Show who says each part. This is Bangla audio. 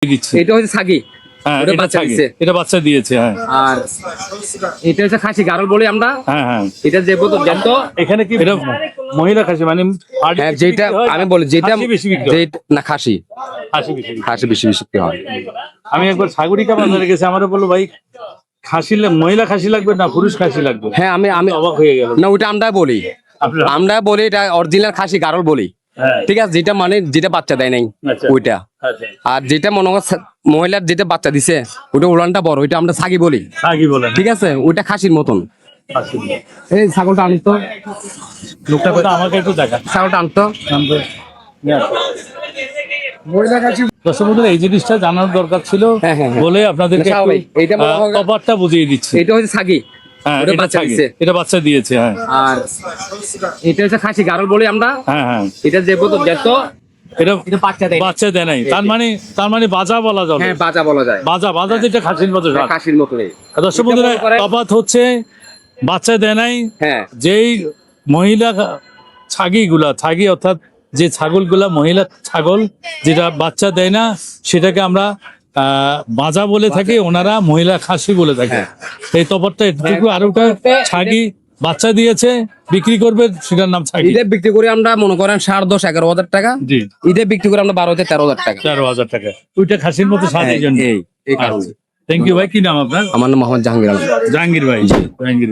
Speaker 1: দিচ্ছে।
Speaker 2: এটা হচ্ছে ছাগি,
Speaker 1: হ্যাঁ,
Speaker 2: ওটা
Speaker 1: এটা
Speaker 2: বাচ্চা
Speaker 1: ছাগি।
Speaker 2: দিচ্ছে।
Speaker 1: এটা বাচ্চা দিয়েছে। হ্যাঁ
Speaker 2: আর এটা হচ্ছে খাসি গারল বলি আমরা।
Speaker 1: হ্যাঁ হ্যাঁ।
Speaker 2: এটা যে যত
Speaker 1: এখানে কি এটা মহিলা খাসি মানে
Speaker 2: হ্যাঁ, যেটা আমি বলি যেটা
Speaker 1: বেশি বিক্রি হয়।
Speaker 2: না খাসি
Speaker 1: খাসি বেশি বিক্রি হয়।
Speaker 2: খাসি বেশি বিক্রি হয়।
Speaker 1: আমি একবার সাগরিকা বাজারে গেছি, আমারও বললো ভাই খাসি মহিলা খাসি লাগবে না পুরুষ খাসি লাগবে।
Speaker 2: হ্যাঁ, আমি
Speaker 1: অবাক হয়ে গেল।
Speaker 2: না, ওইটা আমরা বলি এটা অরিজিনাল খাসি গারল বলি।
Speaker 1: হ্যাঁ।
Speaker 2: ঠিক আছে, যেটা মানে যেটা বাচ্চা দেয় নাই
Speaker 1: আচ্ছা।
Speaker 2: ওইটা।
Speaker 1: আচ্ছা।
Speaker 2: আর যেটা মনে কর মহিলার যেটা বাচ্চা দিছে ওটা উড়ানটা বড়, ওইটা আমরা ছাগি বলি।
Speaker 1: ছাগি বলেন।
Speaker 2: ঠিক আছে, ওইটা খাসির মতন।
Speaker 1: খাসি।
Speaker 2: এই ছাগলটা আনতো, লোকটা
Speaker 1: ওটা আমাকে একটু দেখা।
Speaker 2: ছাগলটা আনতো।
Speaker 1: দর্শক বন্ধুরা, এই জিনিসটা জানার দরকার ছিল
Speaker 2: হ্যাঁ, হ্যাঁ, হ্যাঁ।
Speaker 1: বলে আপনাদেরকে
Speaker 2: না, স্বাভাবিক। এইটা মনে হয়-
Speaker 1: তফাৎটা বুঝিয়ে দিচ্ছি।
Speaker 2: এটা হচ্ছে ছাগি,
Speaker 1: হ্যাঁ,
Speaker 2: ওটা
Speaker 1: এটা
Speaker 2: বাচ্চা
Speaker 1: ছাগি।
Speaker 2: দিছে।
Speaker 1: এটা বাচ্চা দিয়েছে। হ্যাঁ
Speaker 2: আর এটা হচ্ছে খাসি গারল বলি আমরা।
Speaker 1: হ্যাঁ হ্যাঁ।
Speaker 2: এটা যে যত
Speaker 1: এটা
Speaker 2: এটা বাচ্চা দেয়।
Speaker 1: বাচ্চা দেয় নাই, তার মানে বাজা বলা যাবে।
Speaker 2: হ্যাঁ, বাজা বলা যায়।
Speaker 1: বাজা যেটা খাসির মতো স্বাদ।
Speaker 2: খাসির মতনই।
Speaker 1: দর্শক বন্ধুরা, তফাৎ হচ্ছে বাচ্চা দেয় নাই।
Speaker 2: হ্যাঁ,
Speaker 1: যেই মহিলা ছাগি অর্থাৎ যে ছাগলগুলা মহিলা ছাগল যেটা বাচ্চা দেয় না সেটাকে আমরা বাজা বলে থাকি, ওনারা মহিলা খাসি বলে থাকে। এই তফাৎটা এটুকু। আর ওটা ছাগি বাচ্চা দিয়েছে, বিক্রি করবে, সেটার নাম ছাগি।
Speaker 2: এটা বিক্রি করে আমরা মনে করেন 10,500-11,000 টাকা।
Speaker 1: জি,
Speaker 2: এটা বিক্রি করে আমরা 12,000-13,000 টাকা।
Speaker 1: 13,000 টাকা। ওইটা খাসির মতো স্বাদ। এই জন্য।
Speaker 2: এই কারণে।
Speaker 1: থ্যাংক ইউ ভাই। কি নাম আপনার?
Speaker 2: আমার নাম মোহাম্মদ জাহাঙ্গীর আলম।
Speaker 1: জাহাঙ্গীর ভাই। জাহাঙ্গীর।